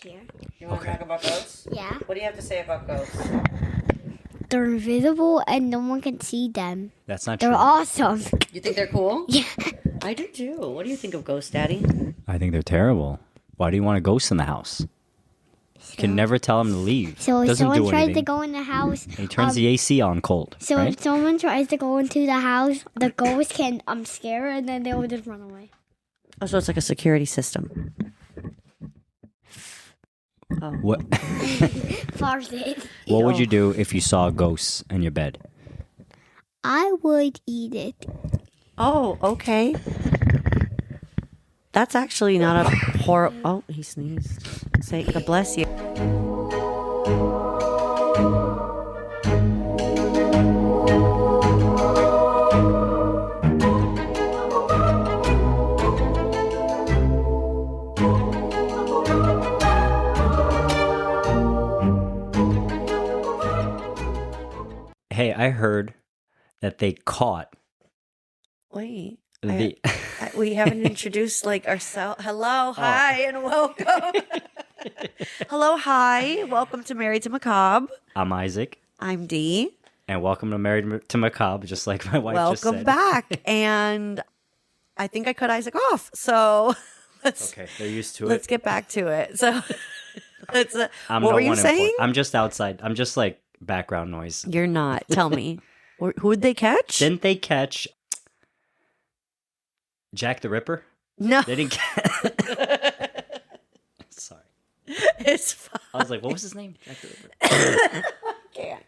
here. You want to talk about ghosts? Yeah. What do you have to say about ghosts? They're invisible and no one can see them. That's not They're true. awesome. You think they're cool? Yeah. I do too. What do you think of ghosts, Daddy? I think they're terrible. Why do you want a ghost in the house? You can never tell him to leave. So if Doesn't someone do tries anything. to go in the house, And he turns the AC on cold. so right? if someone tries to go into the house, the ghost can scare her and then they will just run away. Oh, so it's like a security system. Oh. What Farted. What would you do if you saw ghosts in your bed? I would eat it. Oh, okay. That's actually not a horror. Oh, he sneezed. Say, God bless you. Hey, I heard that they caught Wait. the. We haven't introduced like ourselves. Hello, hi, and welcome. Hello, hi. Welcome to Married to Macabre. I'm Isaac, I'm Dee. and welcome to Married to Macabre, just like my wife just Welcome said. back. And I think I cut Isaac off. So let's Okay, they're used to let's it. get back to it. So let's. I'm What no were you one saying? important. I'm just outside. I'm just like background noise. You're not. Tell me. Who'd they catch? Didn't they catch Jack the Ripper? No. They didn't catch. Sorry. It's fine. I was like, what was his name? Jack the Ripper.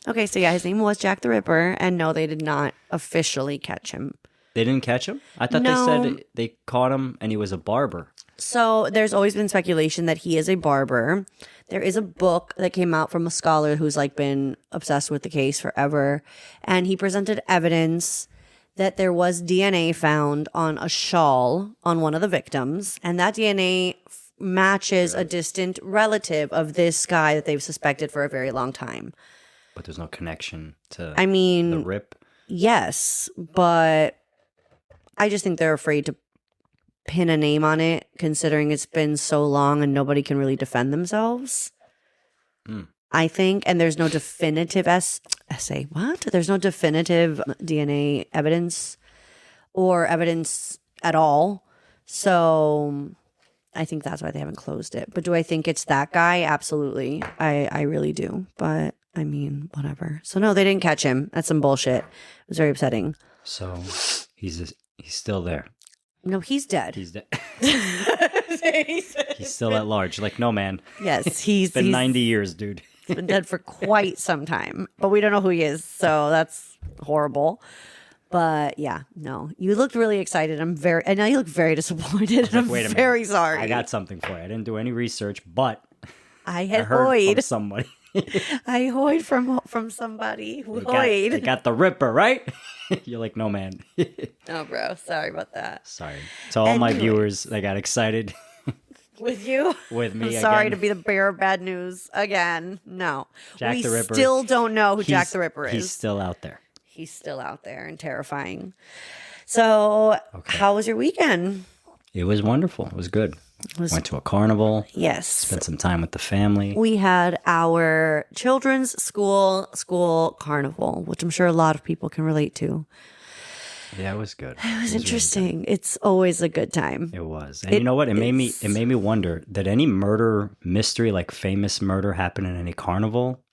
Okay, so yeah, his name was Jack the Ripper, and no, they did not officially catch him. They didn't catch him? I thought No. they said they caught him and he was a barber. So there's always been speculation that he is a barber. There is a book that came out from a scholar who's like been obsessed with the case forever, and he presented evidence that there was DNA found on a shawl on one of the victims, and that DNA matches a distant relative of this guy that they've suspected for a very long time. But there's no connection to I mean, the rip. yes, but I just think they're afraid to pin a name on it, considering it's been so long and nobody can really defend themselves. I think, and there's no definitive essay. What? There's no definitive DNA evidence or evidence at all. So I think that's why they haven't closed it. But do I think it's that guy? Absolutely. I really do. But I mean, whatever. So no, they didn't catch him. That's some bullshit. It was very upsetting. So he's still there. No, he's dead. He's dead. He's still at large. Like, no, man. Yes, he's It's been 90 years, dude. been dead for quite some time, but we don't know who he is, so that's horrible. But yeah, no, you looked really excited. I know you look very disappointed, and I'm Wait a minute. very sorry. I got something for you. I didn't do any research, but I I had heard from hoid. somebody. I hoid from somebody who They hoid. got the Ripper, right? You're like, no, man. Oh, bro, sorry about that. Sorry. To all my Anyways. viewers, they got excited With you, with me I'm sorry again. to be the bearer of bad news again. No, Jack we the Ripper. still don't know who Jack He's- the Ripper is. He's still out there. He's still out there and terrifying. So, how was your weekend? It was wonderful. It was good. Was- Went to a carnival. Yes. Spent some time with the family. We had our children's school carnival, which I'm sure a lot of people can relate to. Yeah, it was good. It was interesting. It's always a good time. It was. And you know what? It made me wonder, did any murder mystery, like famous murder, happen in any carnival?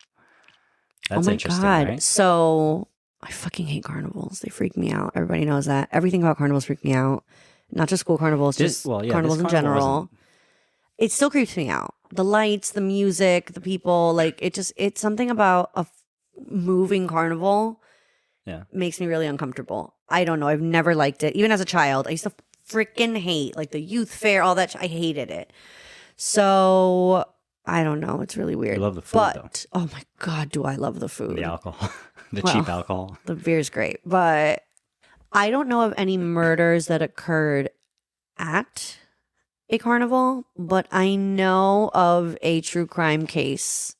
That's oh my interesting, God. right? So I fucking hate carnivals. They freak me out. Everybody knows that. Everything about carnivals freak me out. Not just school carnivals, just carnivals in this carnival general. wasn't- It still creeps me out. The lights, the music, the people, like it's something about a moving carnival Yeah. makes me really uncomfortable. I don't know. I've never liked it. Even as a child, I used to freaking hate like the youth fair, all that. I hated it. So I don't know. It's really weird. You love the food, but oh my God, do I love the food. The alcohol, the Well, cheap alcohol. The beer's great, but I don't know of any murders that occurred at a carnival, but I know of a true crime case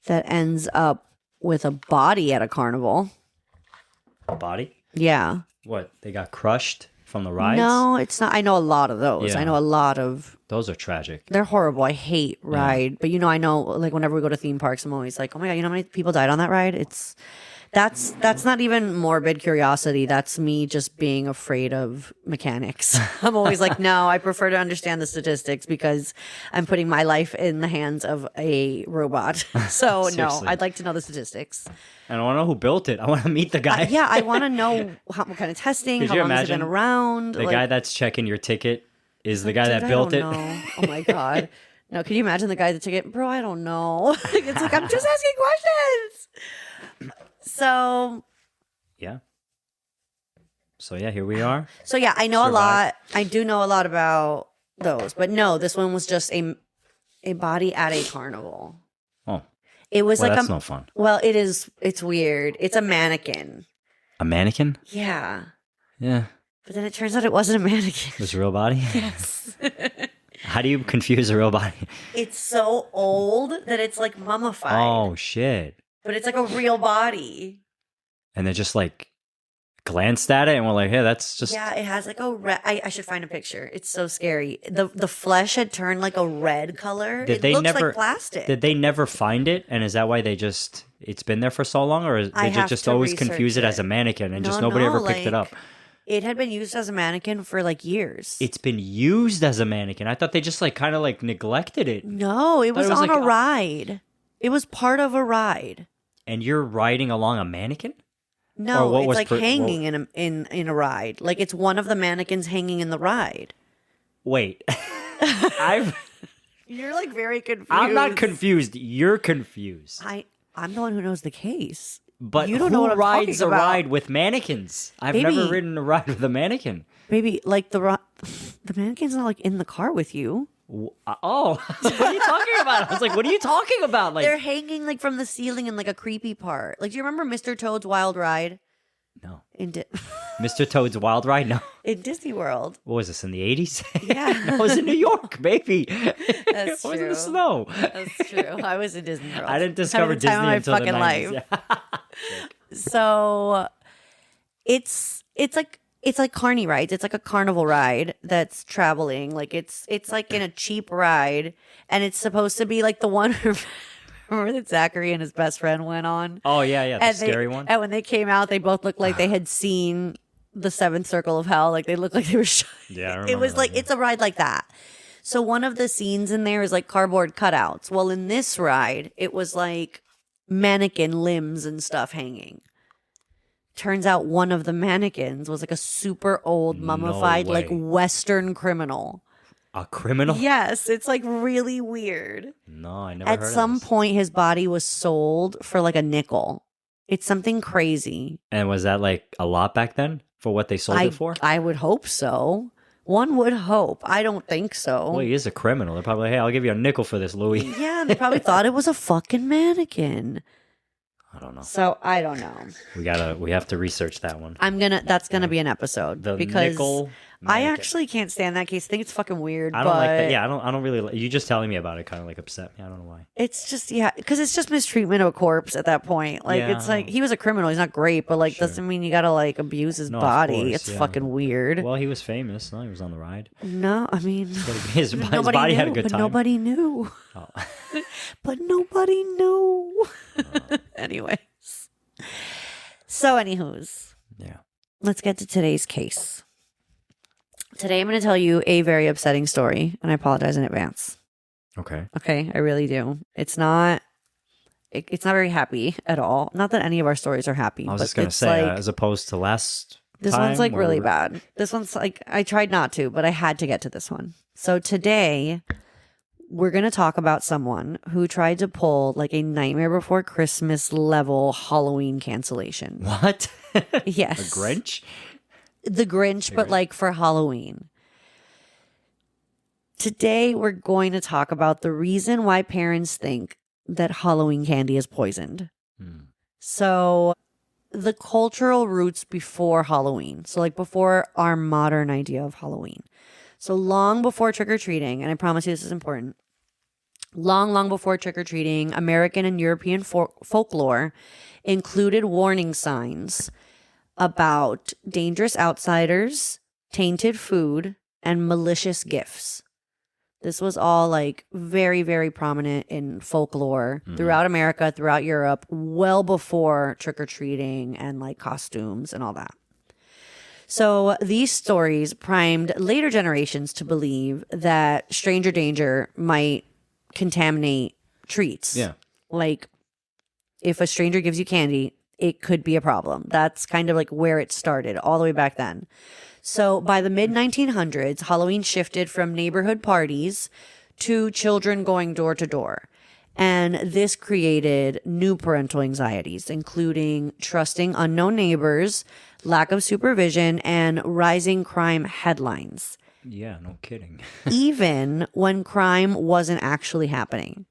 that ends up with a body at a carnival. A body? Yeah. What? They got crushed from the rides? No, it's not. I know a lot of those. Yeah. I know a lot of. Those are tragic. They're horrible. I hate ride. But I know like whenever we go to theme parks, I'm always like, oh my God, you know how many people died on that ride? That's not even morbid curiosity. That's me just being afraid of mechanics. I'm always like, no, I prefer to understand the statistics because I'm putting my life in the hands of a robot. So no, Seriously. I'd like to know the statistics. And I want to know who built it. I want to meet the guy. Yeah, I want to know what kind of testing, Could how you long has it been imagine around. The guy that's checking your ticket is the guy that Dude, built I it. don't know. Oh my God. No, can you imagine the guy that took it? Bro, I don't know. It's like, I'm just asking questions. So Yeah. So yeah, here we are. So yeah, I know a Survive. lot. I do know a lot about those, but no, this one was just a body at a carnival. Oh, It was well, like that's no fun. Well, it is. It's weird. It's a mannequin. A mannequin? Yeah, Yeah. but then it turns out it wasn't a mannequin. It was a real body? Yes. How do you confuse a real body? It's so old that it's like mummified. Oh, shit. But it's like a real body. And they just like glanced at it and were like, hey, that's just. Yeah, it has like a red. I should find a picture. It's so scary. The flesh had turned like a red color. Did it they looks never, like plastic. Did they never find it? And is that why it's been there for so long? Or I did you have just to always research confuse it as a it. mannequin and just No, nobody no, ever picked it up? It had been used as a mannequin for like years. It's been used as a mannequin. I thought they just like kind of like neglected it. No, it was, it was on like a ride. It was part of a ride. And you're riding along a mannequin? No, Or what it's was like hanging in a ride. Like it's one of the mannequins hanging in the ride. Wait. You're like very confused. I'm not confused. You're confused. I'm the one who knows the case. But you don't who know what I'm rides talking a about. ride with mannequins? I've Baby. never ridden a ride with a mannequin. Maybe like the mannequin's not like in the car with you. Oh, what are you talking about? I was like, what are you talking about? Like, They're hanging like from the ceiling in like a creepy part. Like, do you remember Mr. Toad's Wild Ride no. in Mr. Toad's Wild Ride? No. in Disney World? What was this, in the 80s? Yeah. No, it was in New York, baby. That's It was in true. the snow. That's true. I was in Disney World. I didn't discover Having the time Disney of until the my fucking 90s. life. Yeah. So it's like carny rides. It's like a carnival ride that's traveling. Like it's like in a cheap ride, and it's supposed to be like the one remember that Zachary and his best friend went on. Oh, yeah, the And scary one. And when they came out, they both looked like they had seen the seventh circle of hell. Like they looked like they were shot. Yeah, I remember It was that, like, yeah. it's a ride like that. So one of the scenes in there is like cardboard cutouts. Well, in this ride, it was like mannequin limbs and stuff hanging. Turns out one of the mannequins was like a super old mummified, like way. Western criminal. A criminal? Yes, it's like really weird. No, I never At heard some of this. point, his body was sold for like a nickel. It's something crazy. And was that like a lot back then for what they sold it for? I would hope so. One would hope. I don't think so. Well, he is a criminal. They're probably like, hey, I'll give you a nickel for this, Louis. Yeah, they probably thought it was a fucking mannequin. I don't know. So I don't know. We have to research that one. That's gonna be an episode The because nickel I mannequin. actually can't stand that case. I think it's fucking weird. I don't like that. but Yeah, I don't really. You just telling me about it kind of like upset me. I don't know why. It's just because it's just mistreatment of a corpse at that point. Like Yeah, it's I like know. he was a criminal. He's not great, but like Sure. doesn't mean you gotta like abuse his No, of body. course, It's yeah. fucking weird. Well, he was famous. No, he was on the ride. No, I mean His nobody body knew, had a good but time. nobody knew. Oh. But nobody knew. Anyways. So, anywho's, Yeah. let's get to today's case. Today, I'm going to tell you a very upsetting story, and I apologize in advance. Okay. Okay, I really do. It's not very happy at all. Not that any of our stories are happy. I was but just gonna it's say, like, as opposed to last. this time one's like where really we're- bad. This one's like I tried not to, but I had to get to this one. So today, we're going to talk about someone who tried to pull like a Nightmare Before Christmas level Halloween cancellation. What? Yes. A Grinch? The Grinch, but Grinch. like for Halloween. Today, we're going to talk about the reason why parents think that Halloween candy is poisoned. Hmm. So, the cultural roots before Halloween. So, like before our modern idea of Halloween. So, long before trick or treating, and I promise you this is important. Long before trick or treating, American and European folklore included warning signs about dangerous outsiders, tainted food, and malicious gifts. This was all like very, very prominent in folklore throughout America, throughout Europe, well before trick-or-treating and like costumes and all that. So these stories primed later generations to believe that stranger danger might contaminate treats. Yeah. Like if a stranger gives you candy, it could be a problem. That's kind of like where it started all the way back then. So by the mid 1900s, Halloween shifted from neighborhood parties to children going door to door. And this created new parental anxieties, including trusting unknown neighbors, lack of supervision, and rising crime headlines, Yeah, no kidding. even when crime wasn't actually happening.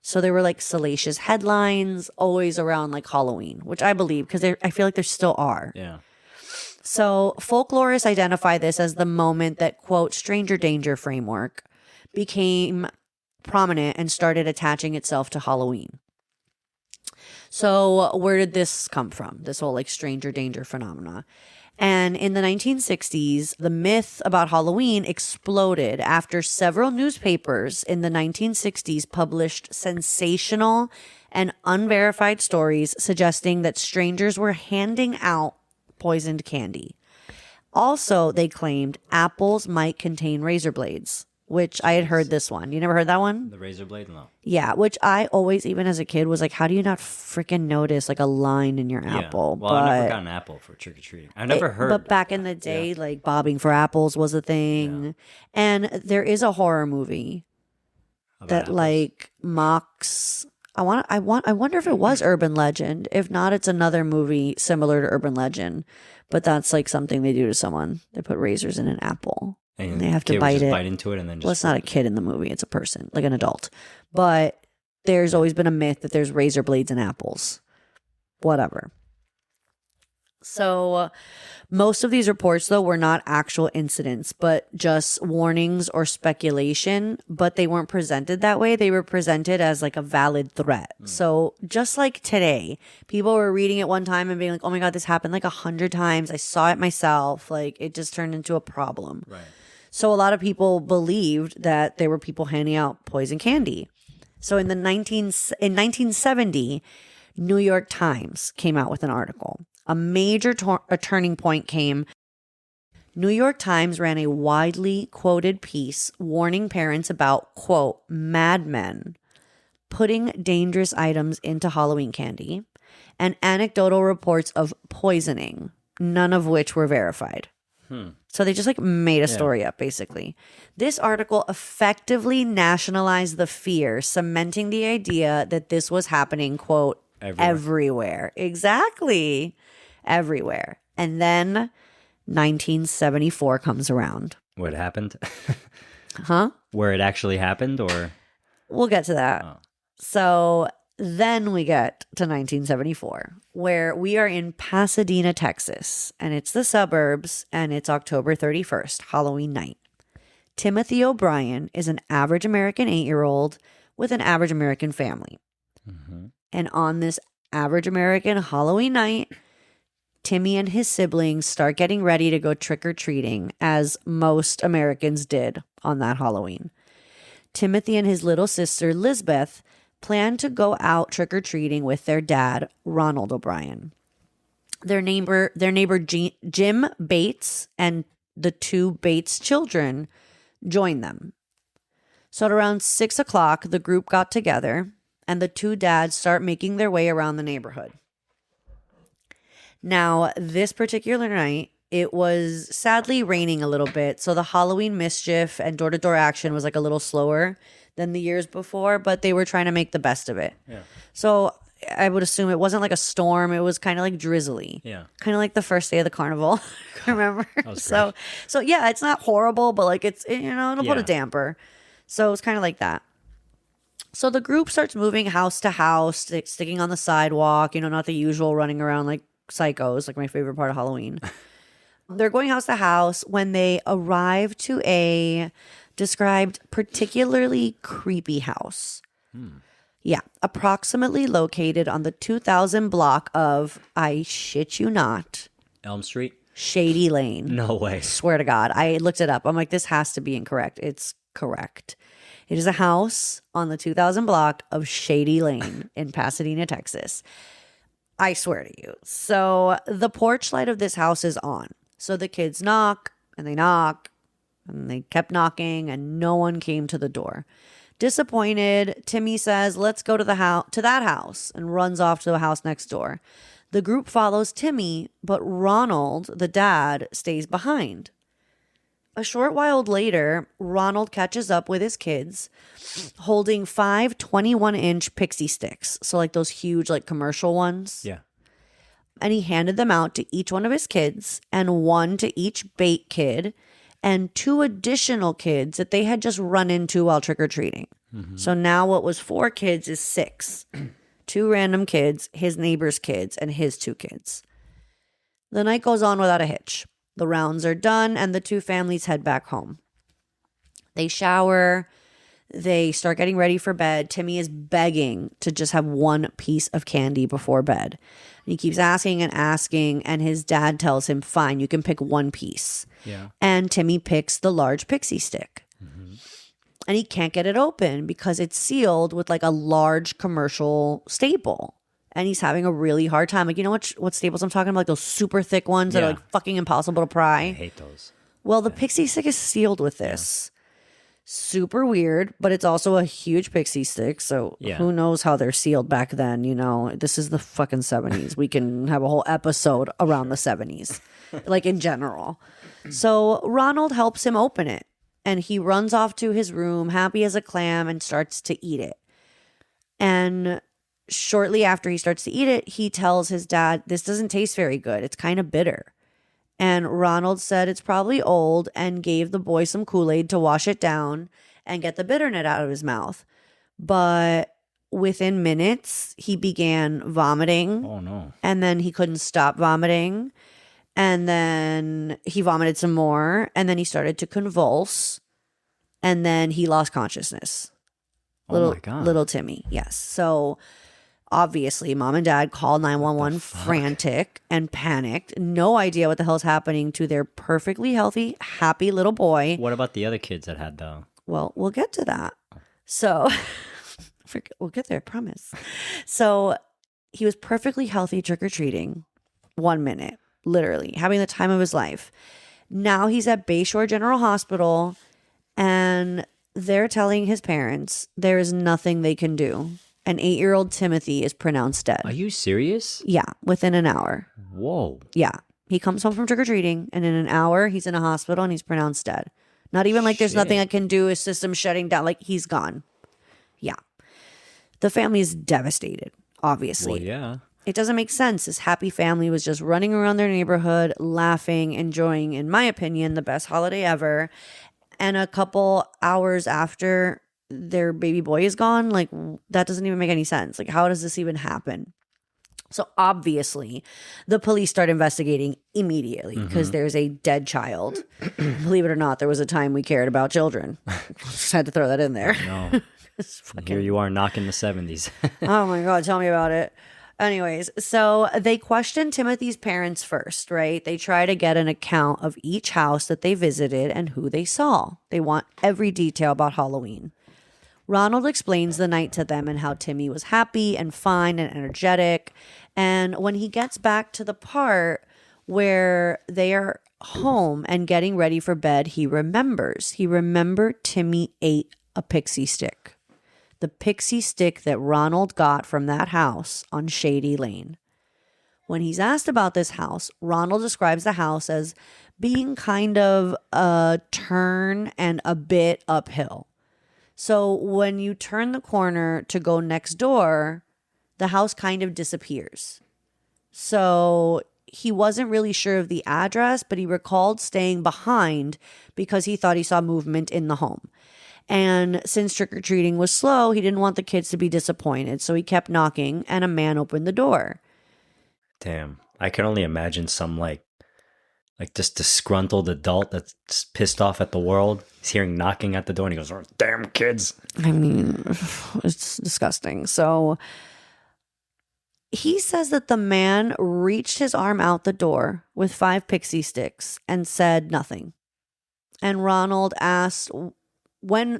So there were like salacious headlines always around like Halloween, which I believe because I feel like there still are. Yeah. So folklorists identify this as the moment that, quote, stranger danger framework became prominent and started attaching itself to Halloween. So where did this come from? This whole like stranger danger phenomena. And in the 1960s, the myth about Halloween exploded after several newspapers in the 1960s published sensational and unverified stories suggesting that strangers were handing out poisoned candy. Also, they claimed apples might contain razor blades, which I had heard this one. You never heard that one? The razor blade? No. Yeah, which I always, even as a kid, was like, how do you not freaking notice like a line in your apple? Yeah. Well, I never got an apple for trick-or-treating. I never heard. But back in the day, like bobbing for apples was a thing. Yeah. And there is a horror movie about that apples. like mocks. I wonder if it was Urban Legend. If not, it's another movie similar to Urban Legend. But that's like something they do to someone. They put razors in an apple. And They have to kid would bite just it. bite into it and then just. Well, it's not a kid in the movie. It's a person, like an adult. But there's always been a myth that there's razor blades in apples. Whatever. So most of these reports, though, were not actual incidents, but just warnings or speculation. But they weren't presented that way. They were presented as like a valid threat. So just like today, people were reading it one time and being like, oh my God, this happened like 100 times. I saw it myself. Like it just turned into a problem. Right. So a lot of people believed that there were people handing out poison candy. So in 1970, New York Times came out with an article. A major turning point came. New York Times ran a widely quoted piece warning parents about, quote, madmen putting dangerous items into Halloween candy and anecdotal reports of poisoning, none of which were verified. So they just like made a story up, basically. This article effectively nationalized the fear, cementing the idea that this was happening, quote, everywhere. Exactly. Everywhere. And then 1974 comes around. What happened? Huh? Where it actually happened, or? We'll get to that. Oh. So then we get to 1974, where we are in Pasadena, Texas, and it's the suburbs, and it's October 31st, Halloween night. Timothy O'Brien is an average American 8-year-old with an average American family. Mm-hmm. And on this average American Halloween night, Timmy and his siblings start getting ready to go trick-or-treating, as most Americans did on that Halloween. Timothy and his little sister, Lisbeth, plan to go out trick-or-treating with their dad, Ronald O'Brien. Their neighbor Jim Bates and the two Bates children joined them. So at around 6 o'clock, the group got together and the two dads start making their way around the neighborhood. Now, this particular night, it was sadly raining a little bit, so the Halloween mischief and door-to-door action was like a little slower than the years before, but they were trying to make the best of it. Yeah. So I would assume it wasn't like a storm. It was kind of like drizzly. Yeah. Kind of like the first day of the carnival. Remember? was So yeah, it's not horrible, but like it's, it'll put a Yeah. damper. So it was kind of like that. So the group starts moving house to house, sticking on the sidewalk, not the usual running around like psychos, like my favorite part of Halloween. They're going house to house when they arrive to a described particularly creepy house. Yeah, approximately located on the 2000 block of, I shit you not, Elm Street? Shady Lane. No way. Swear to God. I looked it up. I'm like, this has to be incorrect. It's correct. It is a house on the 2000 block of Shady Lane in Pasadena, Texas. I swear to you. So the porch light of this house is on. So the kids knock and they kept knocking and no one came to the door. Disappointed, Timmy says, let's go to that house, and runs off to the house next door. The group follows Timmy, but Ronald, the dad, stays behind. A short while later, Ronald catches up with his kids holding 5 21-inch pixie sticks. So like those huge like commercial ones. Yeah. And he handed them out to each one of his kids and one to each bait kid and 2 additional kids that they had just run into while trick-or-treating. Mm-hmm. So now what was 4 kids is 6. 2 random kids, his neighbor's kids, and his 2 kids. The night goes on without a hitch. The rounds are done and the 2 families head back home. They shower. They start getting ready for bed. Timmy is begging to just have one piece of candy before bed. And he keeps asking, and his dad tells him, fine, you can pick one piece. Yeah. And Timmy picks the large pixie stick. Mm-hmm. And he can't get it open because it's sealed with like a large commercial staple. And he's having a really hard time. Like, you know what staples I'm talking about? Like those super thick ones that are like fucking impossible to pry. I hate those. Well, the pixie stick is sealed with this. Yeah. Super weird, but it's also a huge pixie stick. So who knows how they're sealed back then, you know? This is the fucking 70s. We can have a whole episode around the 70s, like in general. So Ronald helps him open it. And he runs off to his room, happy as a clam, and starts to eat it. And shortly after he starts to eat it, he tells his dad, this doesn't taste very good. It's kind of bitter. And Ronald said it's probably old and gave the boy some Kool-Aid to wash it down and get the bitterness out of his mouth. But within minutes, he began vomiting. Oh, no. And then he couldn't stop vomiting. And then he vomited some more. And then he started to convulse. And then he lost consciousness. Oh, my God. Little Timmy, yes. So obviously, mom and dad called 911 frantic and panicked. No idea what the hell's happening to their perfectly healthy, happy little boy. What about the other kids that had the... Well, we'll get to that. So we'll get there, I promise. So he was perfectly healthy trick-or-treating 1 minute, literally, having the time of his life. Now he's at Bayshore General Hospital, and they're telling his parents there is nothing they can do. An 8-year-old Timothy is pronounced dead. Are you serious? Yeah, within an hour. Whoa. Yeah. He comes home from trick-or-treating, and in an hour, he's in a hospital, and he's pronounced dead. Not even like there's nothing I can do, his system's shutting down. Like, he's gone. Yeah. The family is devastated, obviously. Well, yeah. It doesn't make sense. This happy family was just running around their neighborhood, laughing, enjoying, in my opinion, the best holiday ever. And a couple hours after their baby boy is gone, like, that doesn't even make any sense. Like, how does this even happen? So obviously the police start investigating immediately because there's a dead child. Believe it or not, there was a time we cared about children. Just had to throw that in there. No. Here you are knocking the 70s. Oh my God, tell me about it. Anyways, so they question Timothy's parents first, right? They try to get an account of each house that they visited and who they saw. They want every detail about Halloween. Ronald explains the night to them and how Timmy was happy and fine and energetic. And when he gets back to the part where they are home and getting ready for bed, he remembers. He remembered Timmy ate a pixie stick. The pixie stick that Ronald got from that house on Shady Lane. When he's asked about this house, Ronald describes the house as being kind of a turn and a bit uphill. So when you turn the corner to go next door, the house kind of disappears. So he wasn't really sure of the address, but he recalled staying behind because he thought he saw movement in the home. And since trick-or-treating was slow, he didn't want the kids to be disappointed. So he kept knocking and a man opened the door. Damn. I can only imagine some like this disgruntled adult that's pissed off at the world. He's hearing knocking at the door and he goes, "Oh, damn kids." I mean, it's disgusting. So He says that the man reached his arm out the door with 5 pixie sticks and said nothing. And when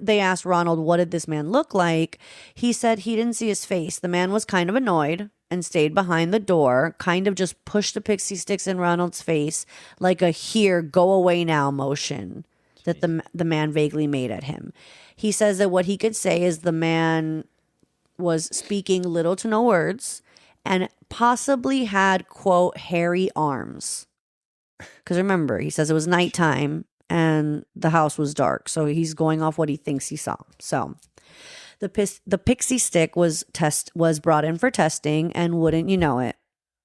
they asked Ronald what did this man look like, he said he didn't see his face. The man was kind of annoyed and stayed behind the door, kind of just pushed the pixie sticks in Ronald's face like a here, go away now motion that the man vaguely made at him. He says that what he could say is the man was speaking little to no words and possibly had, quote, hairy arms. Because remember, he says it was nighttime and the house was dark. So he's going off what he thinks he saw. So the pixie stick was brought in for testing, and wouldn't you know it?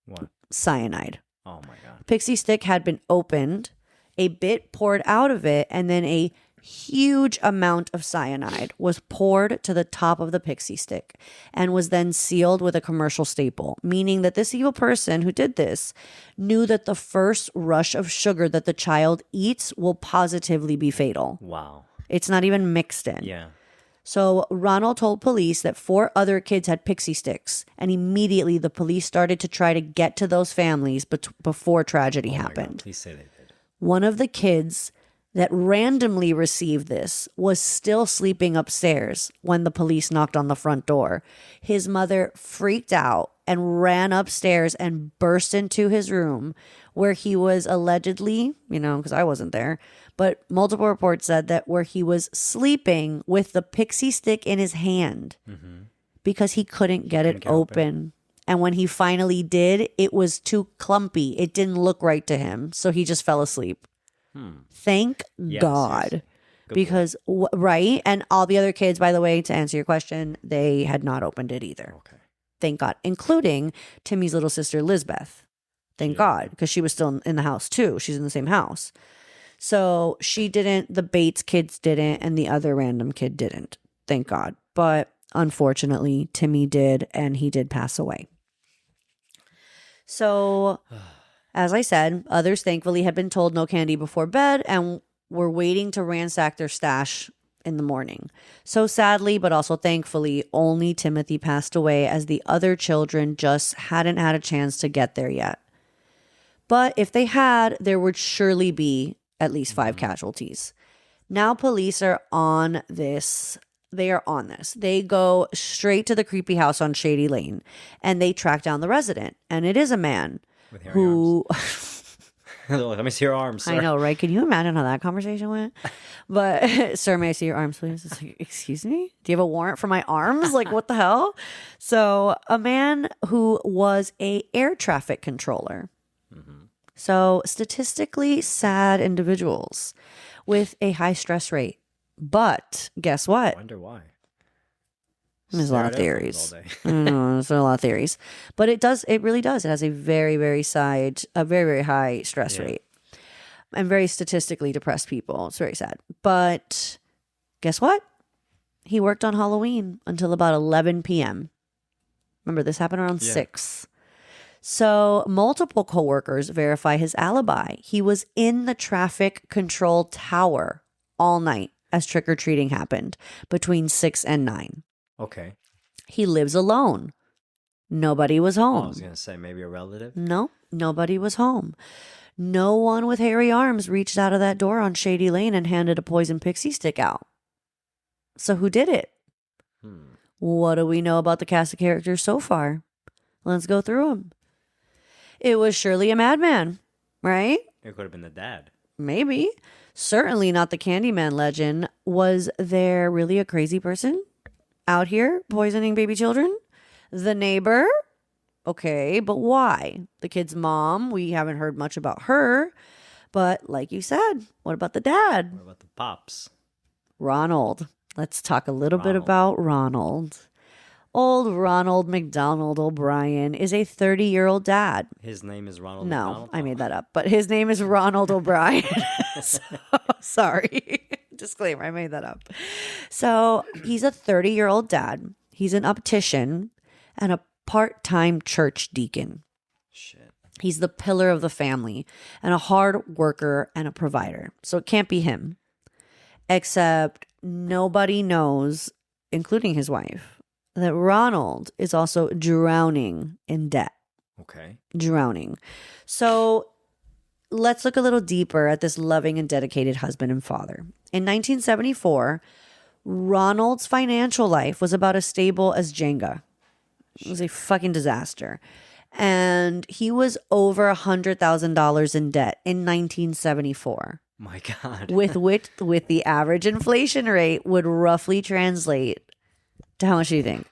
What? Cyanide. Oh my God. Pixie stick had been opened, a bit poured out of it, and then a huge amount of cyanide was poured to the top of the pixie stick and was then sealed with a commercial staple, meaning that this evil person who did this knew that the first rush of sugar that the child eats will positively be fatal. Wow. It's not even mixed in. Yeah. So Ronald told police that 4 other kids had pixie sticks, and immediately the police started to try to get to those families before tragedy happened. My God, please say they did. One of the kids that randomly received this was still sleeping upstairs when the police knocked on the front door. His mother freaked out and ran upstairs and burst into his room where he was allegedly, because I wasn't there, but multiple reports said that where he was sleeping with the pixie stick in his hand because he couldn't get it open. And when he finally did, it was too clumpy. It didn't look right to him. So he just fell asleep. Thank God. Because, right? And all the other kids, by the way, to answer your question, they had not opened it either. Okay. Thank God. Including Timmy's little sister, Lizbeth. Thank God. Because she was still in the house too. She's in the same house. So she didn't, the Bates kids didn't, and the other random kid didn't. Thank God. But unfortunately, Timmy did, and he did pass away. So, as I said, others thankfully had been told no candy before bed and were waiting to ransack their stash in the morning. So sadly, but also thankfully, only Timothy passed away, as the other children just hadn't had a chance to get there yet. But if they had, there would surely be at least 5 casualties. Now police are on this. They are on this. They go straight to the creepy house on Shady Lane, and they track down the resident. And it is a man With hairy who... Let me see your arms, sir. I know, right? Can you imagine how that conversation went? But, sir, may I see your arms, please? It's like, excuse me? Do you have a warrant for my arms? Like, what the hell? So, a man who was a air traffic controller. So, statistically sad individuals with a high stress rate. But guess what? I wonder why. There's a lot of theories. There's a lot of theories. But it really does. It has a very, very very high stress rate. And very statistically depressed people. It's very sad. But guess what? He worked on Halloween until about 11 p.m. Remember, this happened around 6. So multiple coworkers verify his alibi. He was in the traffic control tower all night as trick-or-treating happened between 6 and 9. Okay. He lives alone. Nobody was home. I was going to say maybe a relative. No, nobody was home. No one with hairy arms reached out of that door on Shady Lane and handed a poison pixie stick out. So who did it? What do we know about the cast of characters so far? Let's go through them. It was surely a madman, right? It could have been the dad. Maybe. Certainly not the Candyman legend. Was there really a crazy person out here poisoning baby children? The neighbor? Okay, but why? The kid's mom, we haven't heard much about her. But like you said, what about the dad? What about the pops? Ronald. Let's talk a little bit about Ronald. Old Ronald McDonald O'Brien is a 30-year-old dad. His name is Ronald No, McDonald? I made that up. But his name is Ronald O'Brien. So, sorry. Disclaimer, I made that up. So he's a 30-year-old dad. He's an optician and a part-time church deacon. Shit. He's the pillar of the family and a hard worker and a provider. So it can't be him. Except nobody knows, including his wife, that Ronald is also drowning in debt. Okay. Drowning. So let's look a little deeper at this loving and dedicated husband and father. In 1974, Ronald's financial life was about as stable as Jenga. It was a fucking disaster. And he was over $100,000 in debt in 1974. My God. with the average inflation rate would roughly translate to how much do you think?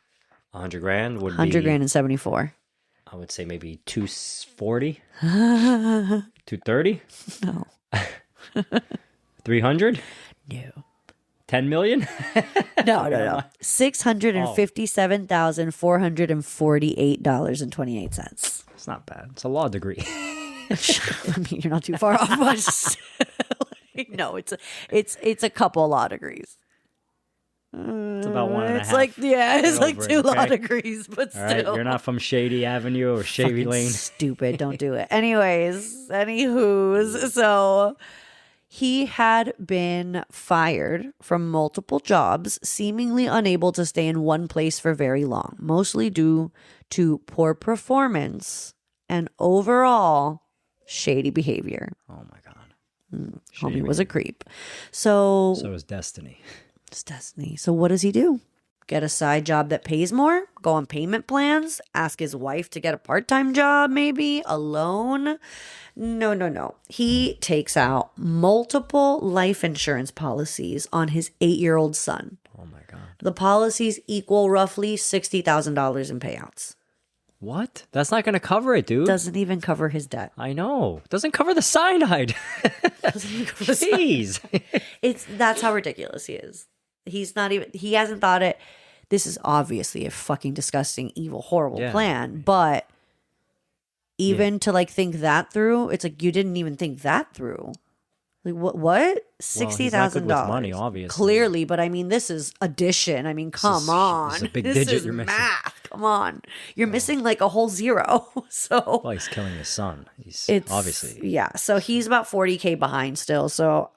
100 grand would 100 be, grand in 74. I would say maybe 240, 230, No. 300, No. 10 million. No. $657,448.28. It's not bad. It's a law degree. I mean, you're not too far off. But no, it's a couple law degrees. It's about one and a It's half. it's like over it, 2 law okay? degrees, but All right, still. you're not from Shady Avenue or Shavy Fucking Lane. Stupid. Don't do it. Anywho's. So he had been fired from multiple jobs, seemingly unable to stay in one place for very long, mostly due to poor performance and overall shady behavior. Oh my God. Homie was a creep. So So is Destiny. it's destiny. So what does he do? Get a side job that pays more? Go on payment plans? Ask his wife to get a part-time job, maybe? A loan? No. He takes out multiple life insurance policies on his 8-year-old son. Oh my God. The policies equal roughly $60,000 in payouts. What? That's not going to cover it, dude. Doesn't even cover his debt. I know. Doesn't cover the cyanide. Jeez. That's how ridiculous he is. He hasn't thought it. This is obviously a fucking disgusting, evil, horrible plan. But even to like think that through, it's like you didn't even think that through. Like what? $60,000 money, obviously. Clearly, but I mean, this is addition. I mean, come on. This is a big This digit is you're missing. math. Come on, you're missing like a whole zero. So Well, he's killing his son. He's it's obviously. yeah. So he's about $40K behind still. So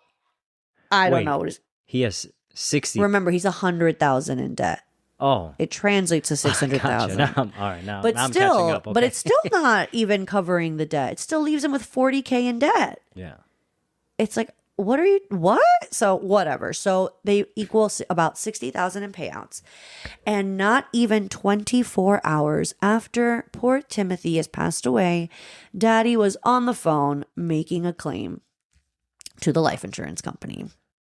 I don't Wait. know what his. He has 60. Remember, he's 100,000 in debt. Oh. It translates to 600,000. Gotcha. All right, now But I'm still, catching up. but Okay. it's still not even covering the debt. It still leaves him with 40K in debt. Yeah. It's like, what? So whatever. So they equal about 60,000 in payouts, and not even 24 hours after poor Timothy has passed away, Daddy was on the phone making a claim to the life insurance company.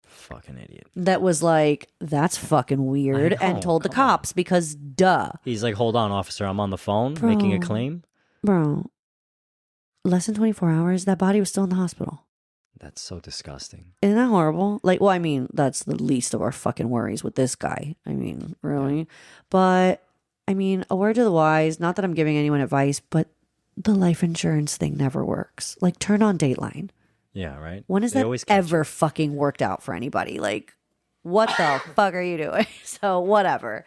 Fucking idiot. That was like, that's fucking weird, I know, and told the come on. cops because duh. He's like, hold on, officer. I'm on the phone making a Bro. claim. Bro, less than 24 hours, that body was still in the hospital. That's so disgusting. Isn't that horrible? Like, well, I mean, that's the least of our fucking worries with this guy. I mean, really. Yeah. But, I mean, a word to the wise, not that I'm giving anyone advice, but the life insurance thing never works. Like, turn on Dateline. Yeah, right? When has They that always catch ever fucking worked out for anybody? Like, what the fuck are you doing? So, whatever.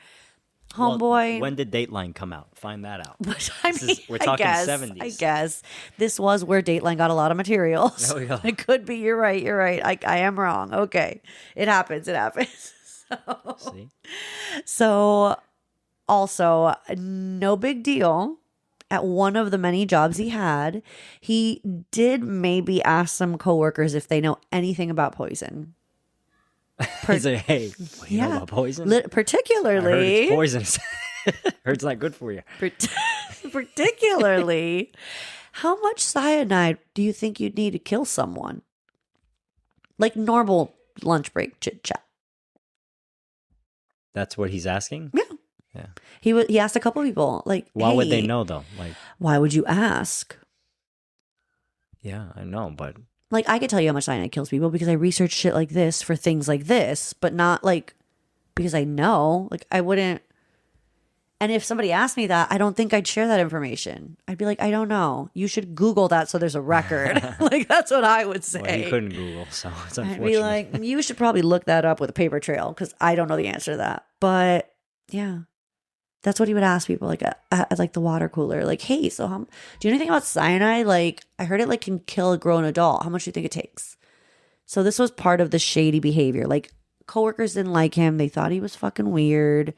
Well, Homeboy. when did Dateline come out? Find that out. I This mean, is- we're talking I guess, 70s. I guess this was where Dateline got a lot of material. There we go. It could be. You're right. I am wrong. Okay. It happens. See? So also, no big deal. At one of the many jobs he had, he did maybe ask some coworkers if they know anything about poison. He's like, hey, what do you know about poison? I heard Particularly, it's poisonous. Heard it's not good for you. particularly, how much cyanide do you think you'd need to kill someone? Like normal lunch break chit chat. That's what he's asking? Yeah. Yeah. He asked a couple people, like, Why would they "Hey, know, though? Like, Why would you ask? yeah, I know, but Like, I could tell you how much cyanide kills people because I research shit like this for things like this, but not like because I know. Like, I wouldn't. And if somebody asked me that, I don't think I'd share that information. I'd be like, I don't know. You should Google that so there's a record. Like, that's what I would say. well, he couldn't Google, so it's I'd unfortunate. be like, you should probably look that up with a paper trail because I don't know the answer to that. But yeah, that's what he would ask people, like at like the water cooler. Like, hey, so do you know anything about cyanide? Like, I heard it like can kill a grown adult. How much do you think it takes? So this was part of the shady behavior. Like, coworkers didn't like him. They thought he was fucking weird.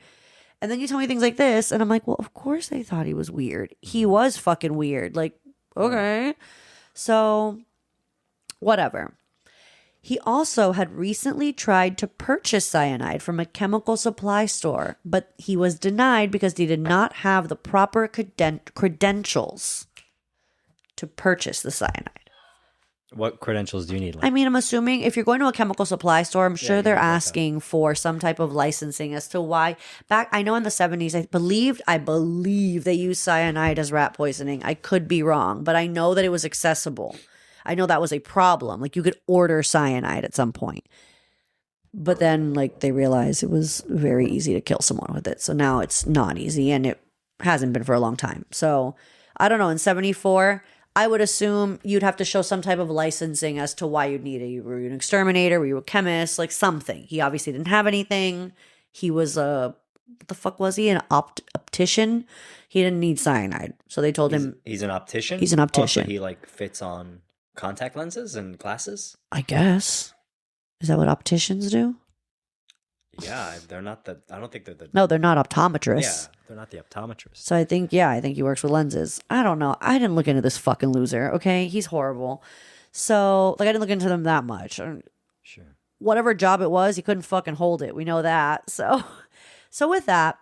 And then you tell me things like this, and I'm like, well, of course they thought he was weird. He was fucking weird. Like, okay. So, whatever. He also had recently tried to purchase cyanide from a chemical supply store, but he was denied because he did not have the proper credentials to purchase the cyanide. What credentials do you need? I mean, I'm assuming if you're going to a chemical supply store, I'm sure you they're need like asking for some type of licensing as to why. I know in the 70s, I believe they used cyanide as rat poisoning. I could be wrong, but I know that it was accessible. I know that was a problem. Like you could order cyanide at some point. But then like they realized it was very easy to kill someone with it. So now it's not easy, and it hasn't been for a long time. So I don't know. In 74, I would assume you'd have to show some type of licensing as to why you'd need it. Were you an exterminator? Were you a chemist? Like something. He obviously didn't have anything. He was what the fuck was he? An optician? He didn't need cyanide. So they told him. He's an optician? He's an optician. Also, he like fits on contact lenses and glasses? I guess. Is that what opticians do? Yeah, they're not I don't think they're No, they're not optometrists. Yeah, they're not the optometrists. So I think he works with lenses. I don't know. I didn't look into this fucking loser, okay? He's horrible. So, like, I didn't look into them that much. Sure. Whatever job it was, he couldn't fucking hold it. We know that. So with that,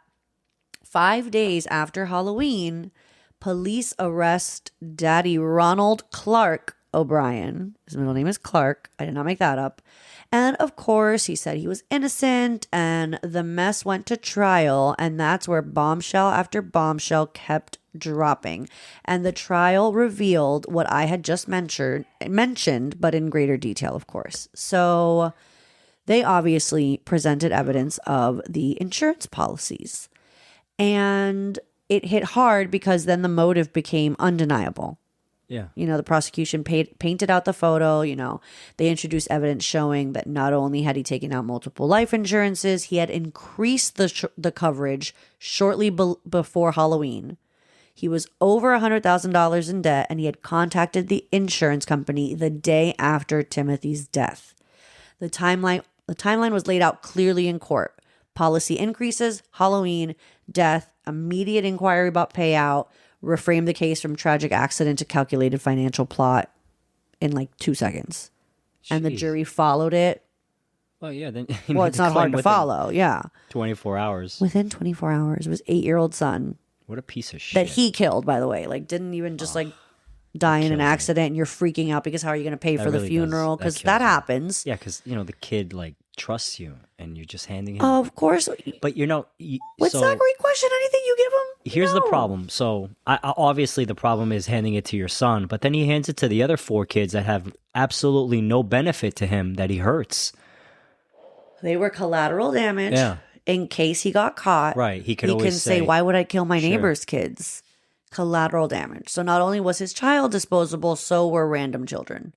5 days after Halloween, police arrest Daddy Ronald Clark O'Brien. His middle name is Clark. I did not make that up. And of course, he said he was innocent, and the mess went to trial, and that's where bombshell after bombshell kept dropping. And the trial revealed what I had just mentioned, but in greater detail, of course. So they obviously presented evidence of the insurance policies. And it hit hard because then the motive became undeniable. Yeah. You know, the prosecution painted out the photo. You know, they introduced evidence showing that not only had he taken out multiple life insurances, he had increased the coverage shortly before Halloween. He was over $100,000 in debt, and he had contacted the insurance company the day after Timothy's death. The timeline was laid out clearly in court. Policy increases, Halloween, death, immediate inquiry about payout, reframed the case from tragic accident to calculated financial plot in like 2 seconds. Jeez. And the jury followed it. Well, yeah. Then well, it's not hard to follow. Yeah. 24 hours. Within 24 hours. It was 8-year-old son. What a piece of shit. That he killed, by the way. Like, didn't even just like die in an accident, and you're freaking out because how are you going to pay for the funeral? Because that happens. Yeah, because, you know, the kid like trusts you, and you're just handing him. Of course. But you know. Would Zachary question anything you give him? Here's the problem. So, obviously, the problem is handing it to your son, but then he hands it to the other 4 kids that have absolutely no benefit to him that he hurts. They were collateral damage. Yeah. In case he got caught. Right. He can say, why would I kill my neighbor's kids? Collateral damage. So not only was his child disposable, so were random children.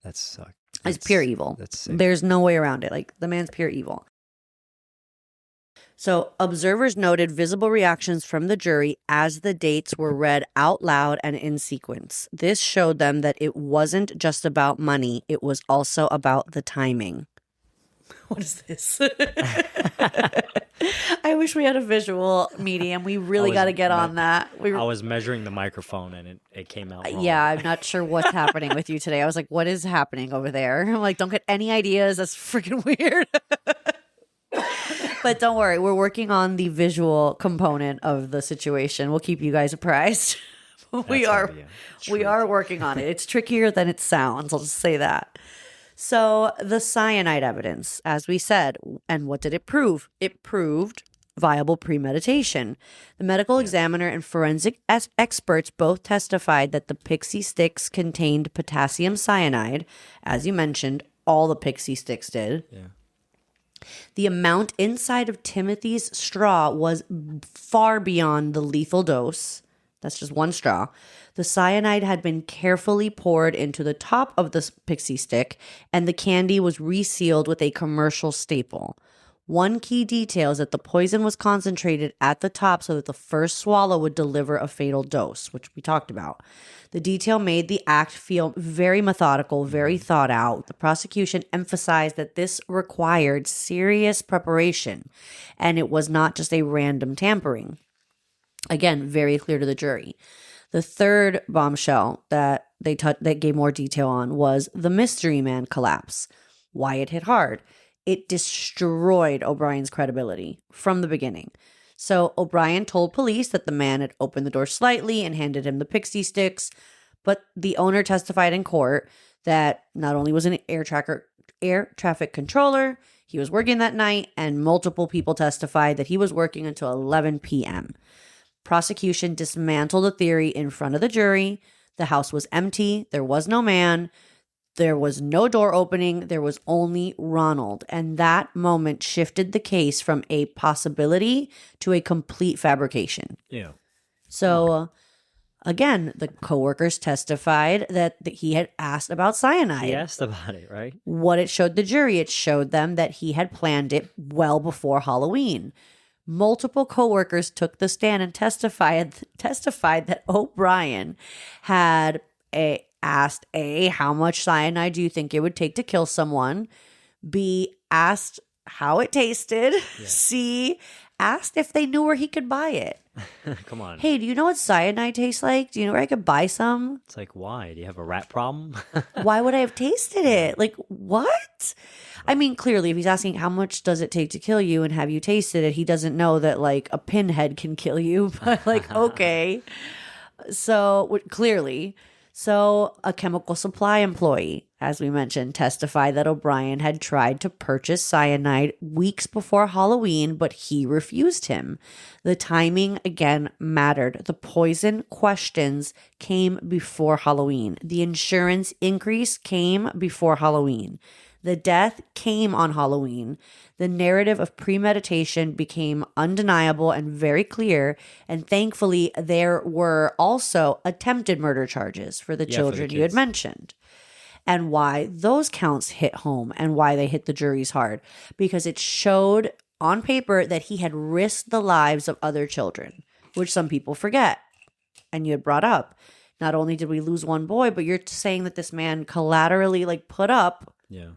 That sucks. It's pure evil. That's sick. There's no way around it. Like, the man's pure evil. So observers noted visible reactions from the jury as the dates were read out loud and in sequence. This showed them that it wasn't just about money. It was also about the timing. What is this? I wish we had a visual medium. We really got to get on that. I was measuring the microphone and it came out wrong. Yeah, I'm not sure what's happening with you today. I was like, what is happening over there? I'm like, don't get any ideas. That's freaking weird. But don't worry. We're working on the visual component of the situation. We'll keep you guys apprised. We are working on it. It's trickier than it sounds. I'll just say that. So the cyanide evidence, as we said, and what did it prove? It proved viable premeditation. The medical examiner and forensic experts both testified that the pixie sticks contained potassium cyanide. As you mentioned, all the pixie sticks did. Yeah. The amount inside of Timothy's straw was far beyond the lethal dose. That's just one straw. The cyanide had been carefully poured into the top of the pixie stick, and the candy was resealed with a commercial staple. One key detail is that the poison was concentrated at the top so that the first swallow would deliver a fatal dose, which we talked about. The detail made the act feel very methodical, very thought out. The prosecution emphasized that this required serious preparation, and it was not just a random tampering. Again, very clear to the jury. The third bombshell that that gave more detail on was the Mystery Man collapse. Why it hit hard. It destroyed O'Brien's credibility from the beginning. So O'Brien told police that the man had opened the door slightly and handed him the pixie sticks, but the owner testified in court that not only was an air traffic controller, he was working that night, and multiple people testified that he was working until 11 p.m. Prosecution dismantled the theory in front of the jury. The house was empty. There was no man. There was no door opening. There was only Ronald. And that moment shifted the case from a possibility to a complete fabrication. Yeah. So, again, the coworkers testified that he had asked about cyanide. He asked about it, right? What it showed the jury, it showed them that he had planned it well before Halloween. Multiple coworkers took the stand and testified that O'Brien had asked A, how much cyanide do you think it would take to kill someone? B, asked how it tasted. Yeah. C, asked if they knew where he could buy it. Come on. Hey, do you know what cyanide tastes like? Do you know where I could buy some? It's like, why? Do you have a rat problem? Why would I have tasted it? Like, what? I mean, clearly, if he's asking how much does it take to kill you and have you tasted it, he doesn't know that, like, a pinhead can kill you. But, like, okay. So, clearly. So, a chemical supply employee, as we mentioned, testified that O'Brien had tried to purchase cyanide weeks before Halloween, but he refused him. The timing, again, mattered. The poison questions came before Halloween. The insurance increase came before Halloween. The death came on Halloween. The narrative of premeditation became undeniable and very clear, and thankfully there were also attempted murder charges for the children you had mentioned. And why those counts hit home and why they hit the juries hard, because it showed on paper that he had risked the lives of other children, which some people forget. And you had brought up, not only did we lose one boy, but you're saying that this man collaterally put up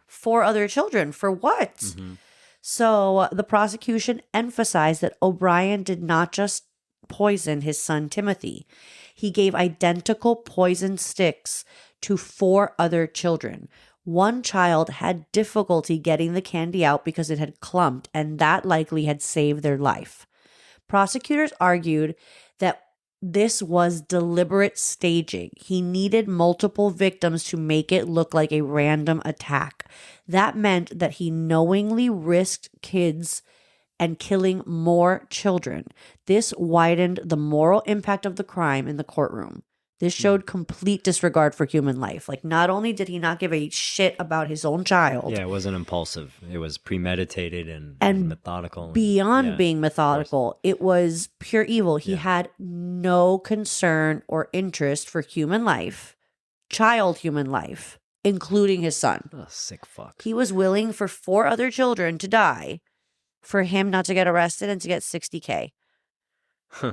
4 other children. For what? Mm-hmm. So the prosecution emphasized that O'Brien did not just poison his son Timothy. He gave identical poison sticks to 4 other children. One child had difficulty getting the candy out because it had clumped, and that likely had saved their life. Prosecutors argued that this was deliberate staging. He needed multiple victims to make it look like a random attack. That meant that he knowingly risked kids and killing more children. This widened the moral impact of the crime in the courtroom. This showed complete disregard for human life. Not only did he not give a shit about his own child. Yeah, it wasn't impulsive. It was premeditated and methodical. Beyond being methodical, it was pure evil. He had no concern or interest for human life, child human life, including his son. Oh, sick fuck. He was willing for 4 other children to die for him not to get arrested and to get $60K.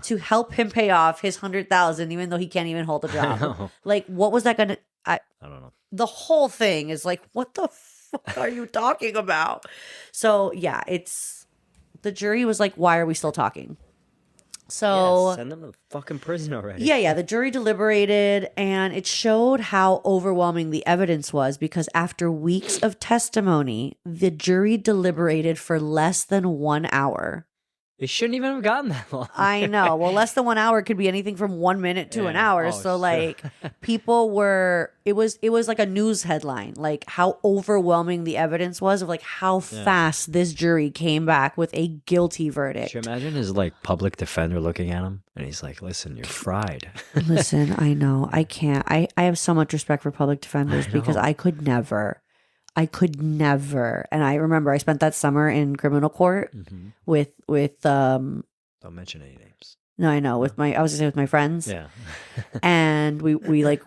To help him pay off his $100,000, even though he can't even hold a job. What was that gonna? I don't know. The whole thing is what the fuck are you talking about? So yeah, the jury was like, why are we still talking? So send them to fucking prison already. Yeah. The jury deliberated, and it showed how overwhelming the evidence was, because after weeks of testimony, the jury deliberated for less than 1 hour. It shouldn't even have gotten that long. I know. Well, less than 1 hour could be anything from 1 minute to an hour. So people were, it was like a news headline, how overwhelming the evidence was of how fast this jury came back with a guilty verdict. Should you imagine his public defender looking at him and he's like, listen, you're fried. Listen, I know. I can't. I have so much respect for public defenders because I could never. And I remember I spent that summer in criminal court with don't mention any names. No, I know. I was gonna say with my friends. Yeah. And we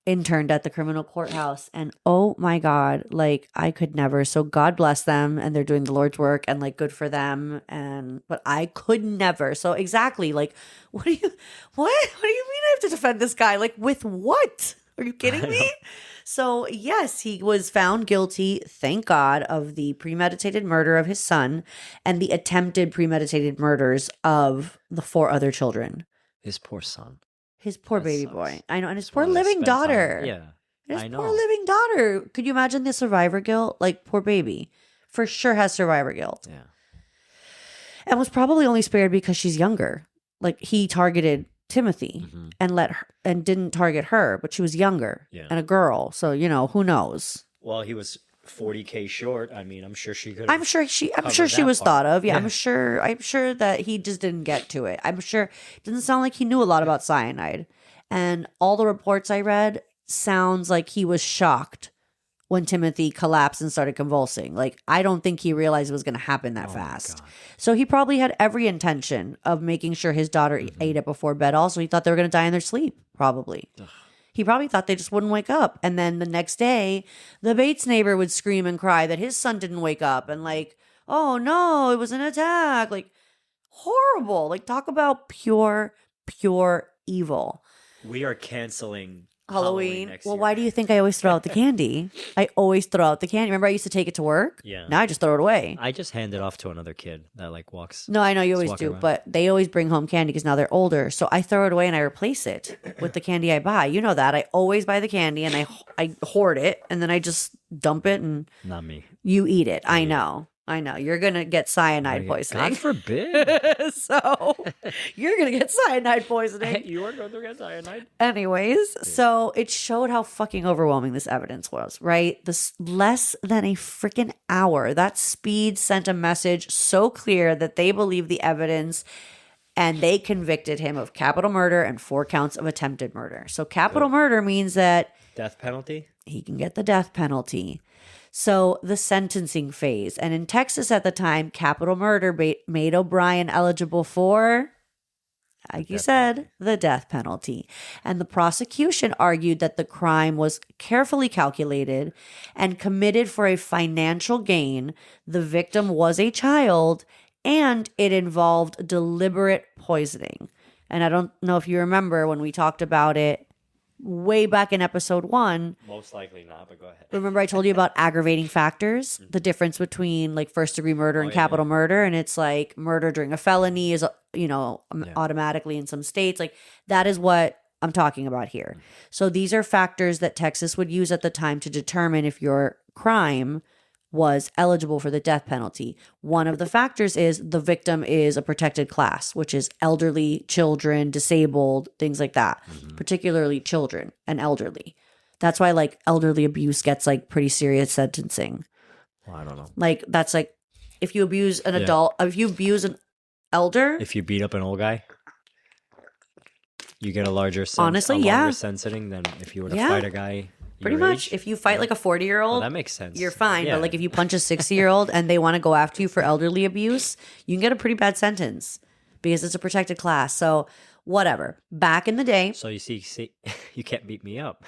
interned at the criminal courthouse, and oh my God, like I could never. So God bless them, and they're doing the Lord's work, and like good for them. But I could never. So exactly, like, what do you mean I have to defend this guy? Like with what? Are you kidding me? So yes, he was found guilty, thank God, of the premeditated murder of his son and the attempted premeditated murders of the 4 other children. His poor son. His poor That baby sucks. boy. I know. And his Just poor wanted to living spend time- daughter. Yeah. His I know. poor living daughter. Could you imagine the survivor guilt? Like, poor baby. For sure has survivor guilt. Yeah. And was probably only spared because she's younger. Like, he targeted Timothy and didn't target her, but she was younger and a girl. So, who knows? Well, he was 40K short. I mean, I'm sure she could. I'm sure she that was part. thought of. Yeah, Yeah. I'm sure that he just didn't get to it. I'm sure it doesn't sound like he knew a lot about cyanide. And all the reports I read sounds like he was shocked when Timothy collapsed and started convulsing. Like, I don't think he realized it was going to happen that my fast. God. So he probably had every intention of making sure his daughter ate it before bed. Also, he thought they were going to die in their sleep, probably. He probably thought they just wouldn't wake up. And then the next day, the Bates neighbor would scream and cry that his son didn't wake up. And like, oh no, it was an attack. Like, horrible. Like, talk about pure evil. We are canceling Halloween. next Well, year. why do you think I always throw out the candy? I always throw out the candy. Remember, I used to take it to work? Yeah. Now I just throw it away. I just hand it off to another kid that like walks. No, I know you Just always walking do, around. but they always bring home candy because now they're older. So I throw it away and I replace it with the candy I buy. You know that. I always buy the candy and I hoard it and then I just dump it and Not me. you eat it. I know. You're going to get cyanide poisoning. God forbid. So you're going to get cyanide poisoning. You are going to get cyanide. Anyways, so it showed how fucking overwhelming this evidence was, right? This less than a freaking hour. That speed sent a message so clear that they believed the evidence and they convicted him of capital murder and 4 counts of attempted murder. So capital murder means that Death penalty? he can get the death penalty. So the sentencing phase. And in Texas at the time, capital murder made O'Brien eligible for, like you said, the death penalty. And the prosecution argued that the crime was carefully calculated and committed for a financial gain. The victim was a child and it involved deliberate poisoning. And I don't know if you remember when we talked about it way back in episode 1. Most likely not, but go ahead. Remember I told you about aggravating factors, the difference between like first degree murder and capital murder. And it's like murder during a felony is, automatically in some states. Like that is what I'm talking about here. So these are factors that Texas would use at the time to determine if your crime was eligible for the death penalty. One of the factors is the victim is a protected class, which is elderly, children, disabled, things like that, particularly children and elderly. That's why like elderly abuse gets like pretty serious sentencing. Well, I don't know. Like that's like if you abuse an adult, if you abuse an elder, If you beat up an old guy, you get a larger Honestly, longer yeah. sentencing than if you were to Yeah. fight a guy pretty your much age. if you fight like a 40-year-old, Well, that makes sense. you're fine. Yeah. But like if you punch a 60-year-old and they want to go after you for elderly abuse, you can get a pretty bad sentence because it's a protected class. So whatever. Back in the day, So you see, you can't beat me up.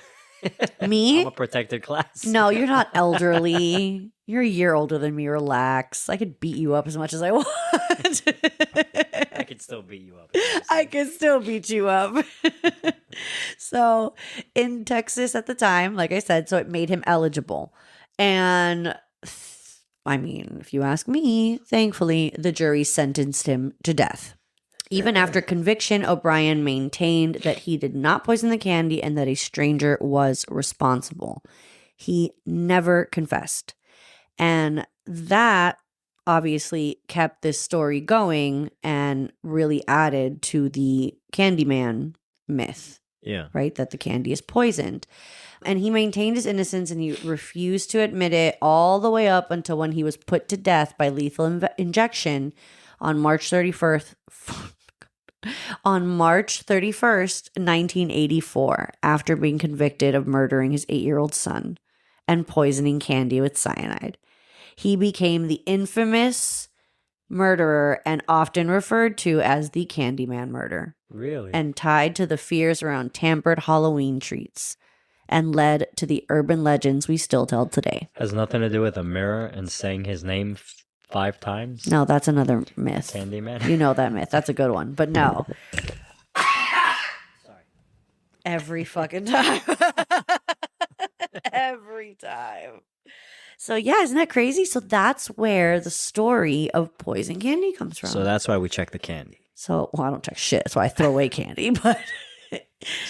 me? I'm a protected class. No, you're not elderly. You're a year older than me. Relax. I could beat you up as much as I want. I could still beat you up. I can still beat you up. So in Texas at the time, like I said, so it made him eligible. And I mean, if you ask me, thankfully, the jury sentenced him to death. Even after conviction, O'Brien maintained that he did not poison the candy and that a stranger was responsible. He never confessed. And that obviously kept this story going and really added to the Candyman myth, Yeah. right? That the candy is poisoned. And he maintained his innocence and he refused to admit it all the way up until when he was put to death by lethal injection on March 31st. On March 31st, 1984, after being convicted of murdering his 8-year-old son and poisoning Candy with cyanide. He became the infamous murderer and often referred to as the Candyman murder Really? and tied to the fears around tampered Halloween treats. and led to the urban legends we still tell today. Has nothing to do with a mirror and saying his name 5 times. No, that's another myth. Candyman. You know that myth. That's a good one. But no. Sorry. Every fucking time. Every time. So yeah, isn't that crazy? So that's where the story of poison candy comes from. So that's why we check the candy. So, well, I don't check shit. That's why I throw away candy. But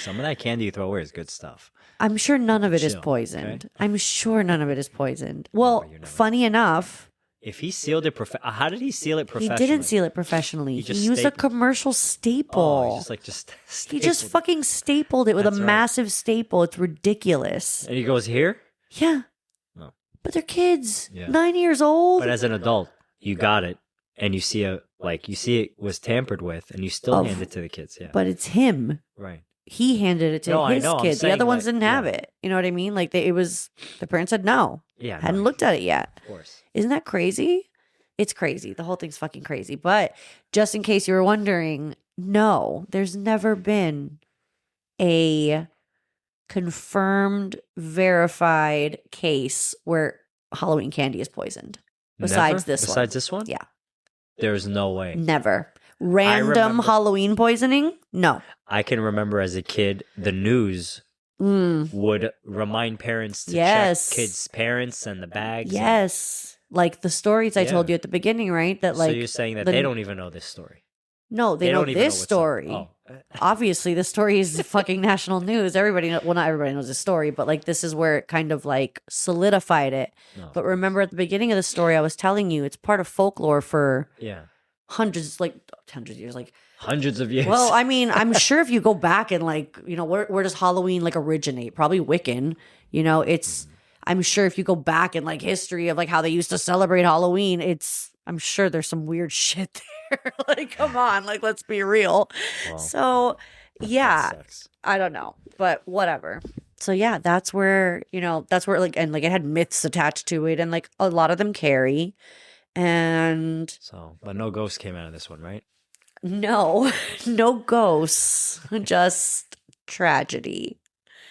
Some of that candy you throw away is good stuff. I'm sure none of it is Chill, poisoned. okay? I'm sure none of it is poisoned. Well, you're never- funny enough, If he sealed it, how did he seal it he professionally? didn't seal it professionally. He He, just used a stapled- commercial staple. Oh, he He just stapled it. fucking stapled it with That's a right. massive staple. It's ridiculous. And he goes here. Yeah. Oh. But they're kids. Yeah. 9 years old. But as an adult, you got it, and you see it was tampered with, and you still Of- hand it to the kids. Yeah, But it's him. right. He handed it to No, I his know. I'm kids. The saying, other ones like, didn't have yeah. it. You know what I mean? Like the parents said no. Yeah, Hadn't no, looked at it yet. Of course. Isn't that crazy? It's crazy. The whole thing's fucking crazy. But just in case you were wondering, no, there's never been a confirmed, verified case where Halloween candy is poisoned. Besides this one. Besides this one? Yeah. There's no way. Never. Random remember- Halloween poisoning? No. I can remember as a kid, the news Mm, would remind parents to Yes. check kids' parents and the bags. and- yes. Like the stories I told Yeah. you at the beginning, right? That so like you're saying that the- they don't even know this story. no, they know don't even know this what's up. story. Oh. Obviously, the story is fucking national news. Everybody, well, not everybody knows the story, but like this is where it kind of like solidified it. No. But remember at the beginning of the story, I was telling you it's part of folklore for Yeah. hundreds of years. Like, Hundreds of years. well, I mean, I'm sure if you go back and like, you know, where does Halloween like originate? Probably Wiccan. You know, it's. I'm sure if you go back in like history of like how they used to celebrate Halloween, I'm sure there's some weird shit there. Like, come on, like let's be real. Wow. So, That yeah, sucks. I don't know, but whatever. So yeah, that's where like, and like it had myths attached to it, and like a lot of them carry. And So, but no ghost came out of this one, right? no, no ghosts, just tragedy.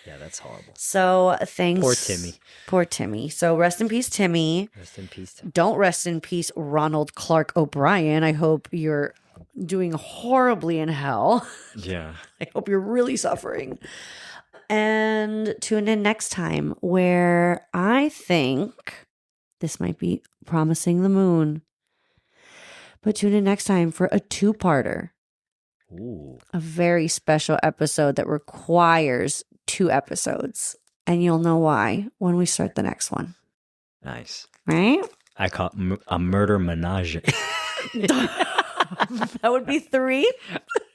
Yeah, that's horrible. So thanks. Poor Timmy. Poor Timmy. So rest in peace, Timmy. Rest in peace. Tim. Don't rest in peace, Ronald Clark O'Brien. I hope you're doing horribly in hell. Yeah. I hope you're really suffering. And tune in next time where I think this might be promising the moon. But tune in next time for a 2-parter, Ooh. a very special episode that requires 2 episodes. And you'll know why when we start the next one, Nice. right? I call it a murder menage. That would be 3.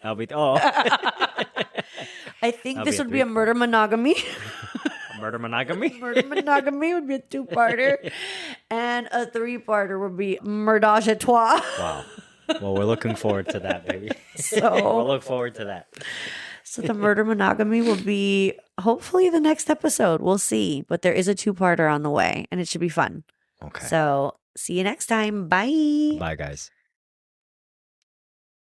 I'll be. Oh. I think That'll this be a would be a 3. murder monogamy. Murder monogamy. Murder monogamy would be a 2-parter. And a 3-parter would be Murdage à Trois. Wow. Well, we're looking forward to that, baby. So- we'll look forward to that. So the murder monogamy will be hopefully the next episode. We'll see. But there is a 2-parter on the way and it should be fun. Okay. So see you next time. Bye. Bye, guys.